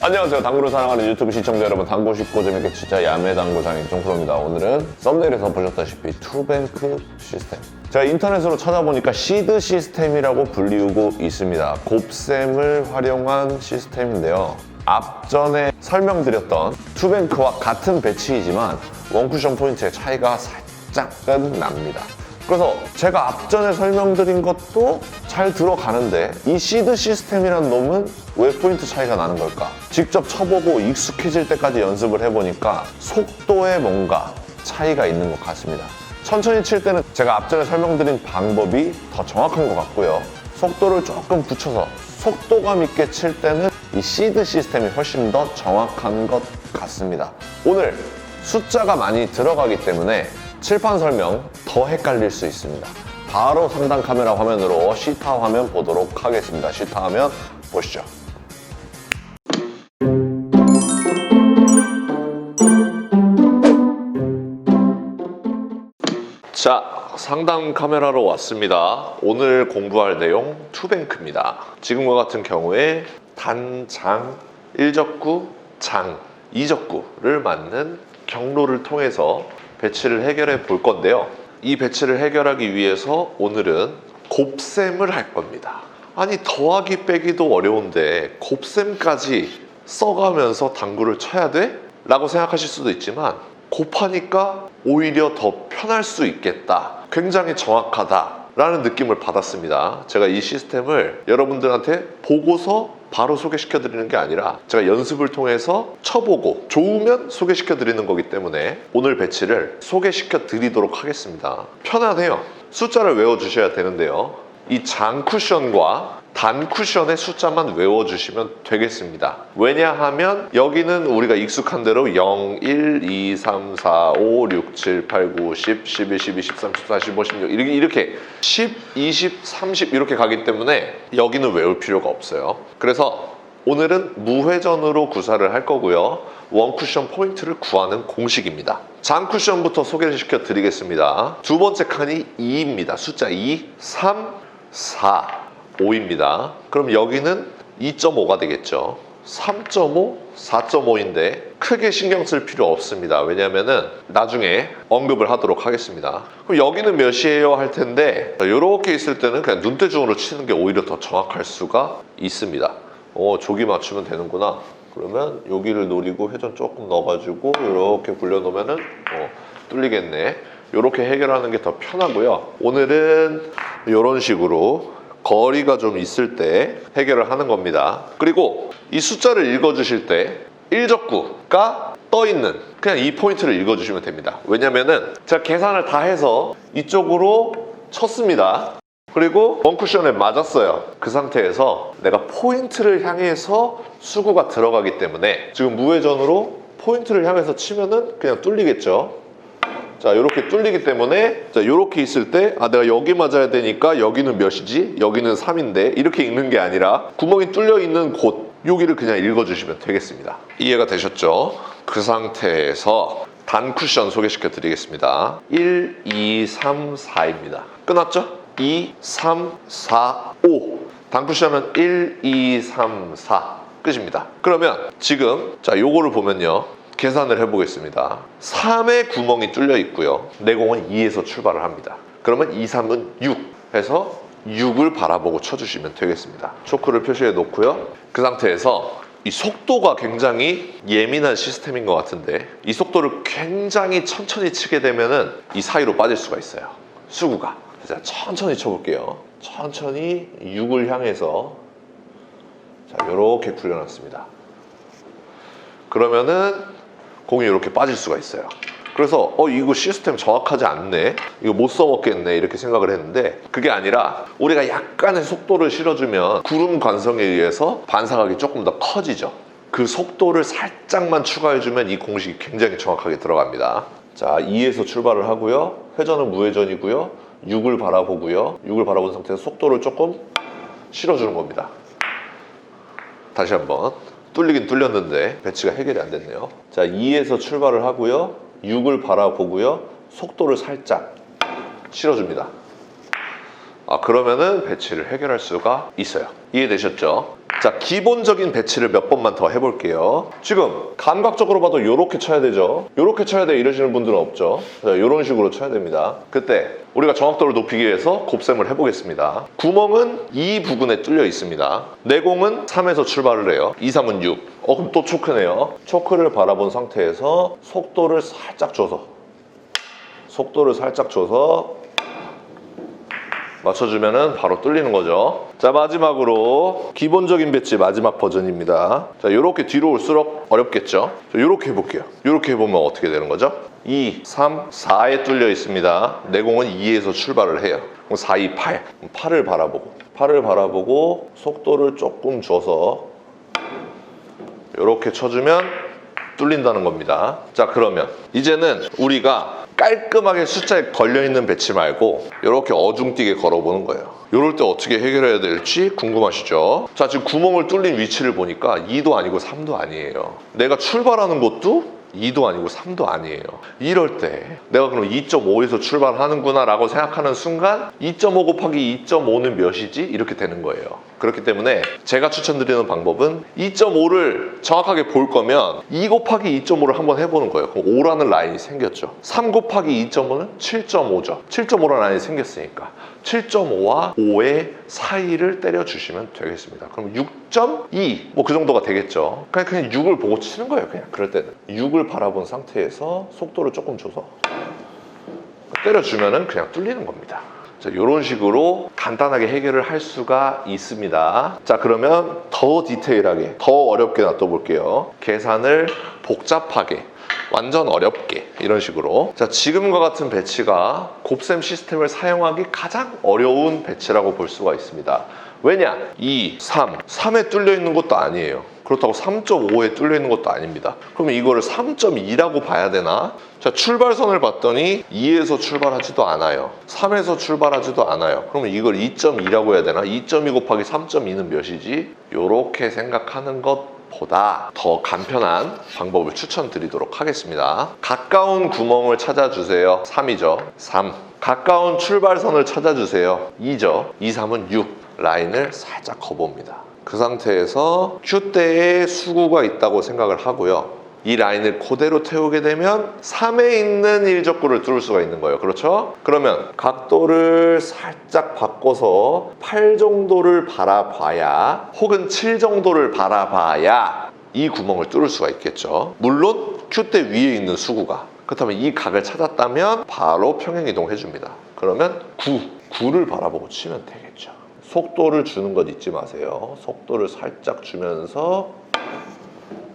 안녕하세요. 당구를 사랑하는 유튜브 시청자 여러분, 당구 쉽고 재밌게 진짜 야매 당구장인 종프로입니다. 오늘은 썸네일에서 보셨다시피 투뱅크 시스템, 제가 인터넷으로 찾아보니까 시드 시스템이라고 불리우고 있습니다. 곱셈을 활용한 시스템인데요, 앞전에 설명드렸던 투뱅크와 같은 배치이지만 원쿠션 포인트의 차이가 살짝은 납니다. 그래서 제가 앞전에 설명드린 것도 잘 들어가는데 이 시드 시스템이란 놈은 왜 포인트 차이가 나는 걸까? 직접 쳐보고 익숙해질 때까지 연습을 해보니까 속도에 뭔가 차이가 있는 것 같습니다. 천천히 칠 때는 제가 앞전에 설명드린 방법이 더 정확한 것 같고요, 속도를 조금 붙여서 속도감 있게 칠 때는 이 시드 시스템이 훨씬 더 정확한 것 같습니다. 오늘 숫자가 많이 들어가기 때문에 칠판 설명 더 헷갈릴 수 있습니다. 바로 상단 카메라 화면으로 시타 화면 보도록 하겠습니다. 시타 화면 보시죠. 자, 상단 카메라로 왔습니다. 오늘 공부할 내용 투뱅크입니다. 지금과 같은 경우에 단, 장, 1적구, 장, 2적구를 맞는 경로를 통해서 배치를 해결해 볼 건데요, 이 배치를 해결하기 위해서 오늘은 곱셈을 할 겁니다. 아니, 더하기 빼기도 어려운데 곱셈까지 써가면서 당구를 쳐야 돼? 라고 생각하실 수도 있지만 곱하니까 오히려 더 편할 수 있겠다, 굉장히 정확하다 라는 느낌을 받았습니다. 제가 이 시스템을 여러분들한테 보고서 바로 소개시켜 드리는 게 아니라 제가 연습을 통해서 쳐보고 좋으면 소개시켜 드리는 거기 때문에 오늘 배치를 소개시켜 드리도록 하겠습니다. 편안해요. 숫자를 외워주셔야 되는데요, 이 장 쿠션과 단 쿠션의 숫자만 외워주시면 되겠습니다. 왜냐하면 여기는 우리가 익숙한 대로 0, 1, 2, 3, 4, 5, 6, 7, 8, 9, 10, 11, 12, 13, 14, 15, 16 이렇게 10, 20, 30 이렇게 가기 때문에 여기는 외울 필요가 없어요. 그래서 오늘은 무회전으로 구사를 할 거고요, 원쿠션 포인트를 구하는 공식입니다. 장 쿠션부터 소개를 시켜 드리겠습니다. 두 번째 칸이 2입니다. 숫자 2, 3, 4, 5입니다. 그럼 여기는 2.5가 되겠죠. 3.5, 4.5인데 크게 신경 쓸 필요 없습니다. 왜냐면은 나중에 언급을 하도록 하겠습니다. 그럼 여기는 몇이에요 할 텐데, 이렇게 있을 때는 그냥 눈대중으로 치는 게 오히려 더 정확할 수가 있습니다. 조기 맞추면 되는구나. 그러면 여기를 노리고 회전 조금 넣어가지고 이렇게 굴려놓으면은 뚫리겠네. 이렇게 해결하는 게 더 편하고요. 오늘은 이런 식으로 거리가 좀 있을 때 해결을 하는 겁니다. 그리고 이 숫자를 읽어주실 때 1적구가 떠있는 그냥 이 포인트를 읽어주시면 됩니다. 왜냐면은 제가 계산을 다 해서 이쪽으로 쳤습니다. 그리고 원쿠션에 맞았어요. 그 상태에서 내가 포인트를 향해서 수구가 들어가기 때문에 지금 무회전으로 포인트를 향해서 치면은 그냥 뚫리겠죠. 자, 이렇게 뚫리기 때문에 자, 이렇게 있을 때 내가 여기 맞아야 되니까 여기는 몇이지? 여기는 3인데 이렇게 읽는 게 아니라 구멍이 뚫려 있는 곳, 여기를 그냥 읽어주시면 되겠습니다. 이해가 되셨죠? 그 상태에서 단 쿠션 소개시켜 드리겠습니다. 1, 2, 3, 4입니다. 끝났죠? 2, 3, 4, 5. 단 쿠션은 1, 2, 3, 4 끝입니다. 그러면 지금 자, 요거를 보면요, 계산을 해보겠습니다. 3에 구멍이 뚫려 있고요, 내 공은 2에서 출발을 합니다. 그러면 2, 3은 6 해서 6을 바라보고 쳐주시면 되겠습니다. 초크를 표시해 놓고요. 그 상태에서 이 속도가 굉장히 예민한 시스템인 것 같은데 이 속도를 굉장히 천천히 치게 되면은 이 사이로 빠질 수가 있어요, 수구가. 자, 천천히 쳐볼게요. 천천히 6을 향해서 자, 이렇게 굴려놨습니다. 그러면은 공이 이렇게 빠질 수가 있어요. 그래서 이거 시스템 정확하지 않네, 이거 못 써먹겠네 이렇게 생각을 했는데 그게 아니라 우리가 약간의 속도를 실어주면 구름 관성에 의해서 반사각이 조금 더 커지죠. 그 속도를 살짝만 추가해주면 이 공식이 굉장히 정확하게 들어갑니다. 자, 2에서 출발을 하고요, 회전은 무회전이고요, 6을 바라보고요, 6을 바라본 상태에서 속도를 조금 실어주는 겁니다. 다시 한번. 뚫리긴 뚫렸는데 배치가 해결이 안 됐네요. 자, 2에서 출발을 하고요, 6을 바라보고요, 속도를 살짝 실어줍니다. 그러면은 배치를 해결할 수가 있어요. 이해되셨죠? 자, 기본적인 배치를 몇 번만 더 해볼게요. 지금 감각적으로 봐도 이렇게 쳐야 되죠. 이렇게 쳐야 돼 이러시는 분들은 없죠. 자, 이런 식으로 쳐야 됩니다. 그때 우리가 정확도를 높이기 위해서 곱셈을 해보겠습니다. 구멍은 이 부근에 뚫려 있습니다. 내공은 3에서 출발을 해요. 2, 3은 6. 그럼 또 초크네요. 초크를 바라본 상태에서 속도를 살짝 줘서 맞춰주면은 바로 뚫리는 거죠. 자, 마지막으로 기본적인 배치 마지막 버전입니다. 자, 이렇게 뒤로 올수록 어렵겠죠. 자, 이렇게 해볼게요. 이렇게 해보면 어떻게 되는 거죠? 2, 3, 4에 뚫려 있습니다. 내공은 2에서 출발을 해요. 그럼 4, 2, 8. 8을 바라보고 속도를 조금 줘서 이렇게 쳐주면 뚫린다는 겁니다. 자, 그러면 이제는 우리가 깔끔하게 숫자에 걸려있는 배치 말고 이렇게 어중뛰게 걸어보는 거예요. 이럴 때 어떻게 해결해야 될지 궁금하시죠? 자, 지금 구멍을 뚫린 위치를 보니까 2도 아니고 3도 아니에요. 내가 출발하는 곳도 2도 아니고 3도 아니에요. 이럴 때 내가 그럼 2.5에서 출발하는구나 라고 생각하는 순간 2.5 곱하기 2.5는 몇이지? 이렇게 되는 거예요. 그렇기 때문에 제가 추천드리는 방법은 2.5를 정확하게 볼 거면 2 곱하기 2.5를 한번 해보는 거예요. 그럼 5라는 라인이 생겼죠. 3 곱하기 2.5는 7.5죠. 7.5라는 라인이 생겼으니까 7.5와 5의 사이를 때려주시면 되겠습니다. 그럼 6.2 뭐 그 정도가 되겠죠. 그냥 6을 보고 치는 거예요. 그냥 그럴 때는 6을 바라본 상태에서 속도를 조금 줘서 때려주면은 그냥 뚫리는 겁니다. 자, 이런 식으로 간단하게 해결을 할 수가 있습니다. 자, 그러면 더 디테일하게, 더 어렵게 놔둬볼게요. 계산을 복잡하게, 완전 어렵게 이런 식으로. 자, 지금과 같은 배치가 곱셈 시스템을 사용하기 가장 어려운 배치라고 볼 수가 있습니다. 왜냐? 2, 3에 뚫려 있는 것도 아니에요. 그렇다고 3.5에 뚫려 있는 것도 아닙니다. 그러면 이거를 3.2라고 봐야 되나? 자, 출발선을 봤더니 2에서 출발하지도 않아요. 3에서 출발하지도 않아요. 그러면 이걸 2.2라고 해야 되나? 2.2 곱하기 3.2는 몇이지? 이렇게 생각하는 것보다 더 간편한 방법을 추천드리도록 하겠습니다. 가까운 구멍을 찾아주세요. 3이죠. 3. 가까운 출발선을 찾아주세요. 2죠. 2, 3은 6. 라인을 살짝 거봅니다. 그 상태에서 Q대에 수구가 있다고 생각을 하고요. 이 라인을 그대로 태우게 되면 3에 있는 일적구를 뚫을 수가 있는 거예요. 그렇죠? 그러면 각도를 살짝 바꿔서 8 정도를 바라봐야, 혹은 7 정도를 바라봐야 이 구멍을 뚫을 수가 있겠죠. 물론 Q대 위에 있는 수구가. 그렇다면 이 각을 찾았다면 바로 평행이동 해줍니다. 그러면 9를 바라보고 치면 되겠죠. 속도를 주는 것 잊지 마세요. 속도를 살짝 주면서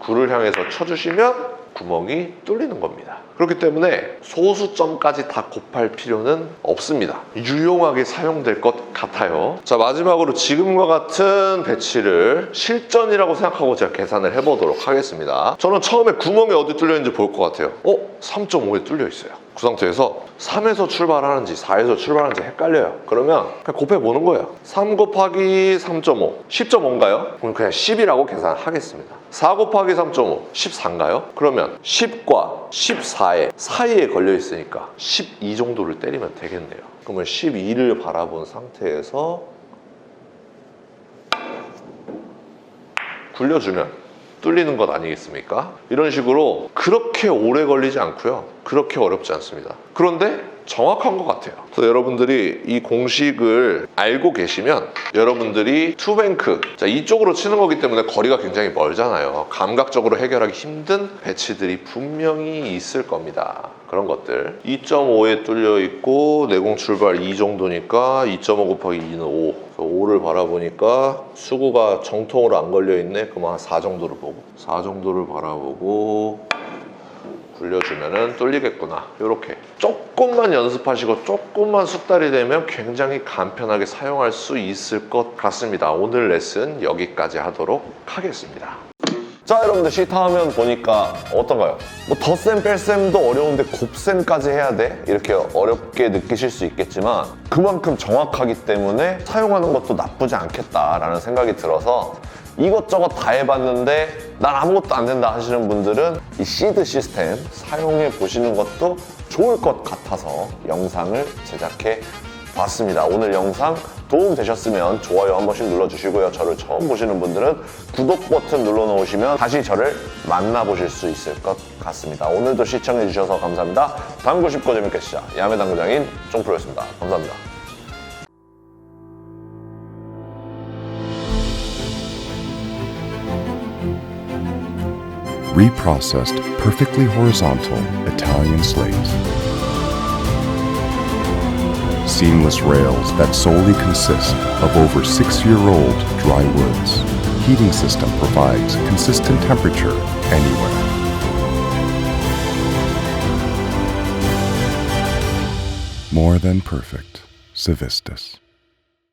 9를 향해서 쳐주시면 구멍이 뚫리는 겁니다. 그렇기 때문에 소수점까지 다 곱할 필요는 없습니다. 유용하게 사용될 것 같아요. 자, 마지막으로 지금과 같은 배치를 실전이라고 생각하고 제가 계산을 해보도록 하겠습니다. 저는 처음에 구멍이 어디 뚫려 있는지 볼 것 같아요. 3.5에 뚫려 있어요. 그 상태에서 3에서 출발하는지 4에서 출발하는지 헷갈려요. 그러면 그냥 곱해보는 거예요. 3 곱하기 3.5, 10.5인가요? 그럼 그냥 10이라고 계산하겠습니다. 4 곱하기 3.5, 14인가요? 그러면 10과 14의 사이에 걸려 있으니까 12 정도를 때리면 되겠네요. 그러면 12를 바라본 상태에서 굴려주면 뚫리는 것 아니겠습니까? 이런 식으로 그렇게 오래 걸리지 않고요. 그렇게 어렵지 않습니다. 그런데 정확한 것 같아요. 그래서 여러분들이 이 공식을 알고 계시면 여러분들이 투뱅크, 자, 이쪽으로 치는 거기 때문에 거리가 굉장히 멀잖아요. 감각적으로 해결하기 힘든 배치들이 분명히 있을 겁니다. 그런 것들 2.5에 뚫려 있고 내공 출발 2 정도니까 2.5 곱하기 2는 5. 5를 바라보니까 수구가 정통으로 안 걸려 있네. 그럼 한 4 정도를 보고 4 정도를 바라보고 굴려주면은 뚫리겠구나. 이렇게 조금만 연습하시고 조금만 숙달이 되면 굉장히 간편하게 사용할 수 있을 것 같습니다. 오늘 레슨 여기까지 하도록 하겠습니다. 자, 여러분들 시타 화면 보니까 어떤가요? 뭐 덧셈 뺄셈도 어려운데 곱셈까지 해야 돼? 이렇게 어렵게 느끼실 수 있겠지만 그만큼 정확하기 때문에 사용하는 것도 나쁘지 않겠다라는 생각이 들어서 이것저것 다 해봤는데 난 아무것도 안 된다 하시는 분들은 이 시드 시스템 사용해 보시는 것도 좋을 것 같아서 영상을 제작해 봤습니다. 오늘 영상 도움 되셨으면 좋아요 한 번씩 눌러주시고요. 저를 처음 보시는 분들은 구독 버튼 눌러놓으시면 다시 저를 만나보실 수 있을 것 같습니다. 오늘도 시청해주셔서 감사합니다. 당구 쉽고 재밌게 시작. 야매당구장인 쫑프로였습니다. 감사합니다. Reprocessed, perfectly horizontal Italian slate. Seamless rails that solely consist of over 6-year-old dry woods. Heating system provides consistent temperature anywhere. More than perfect. Civistus.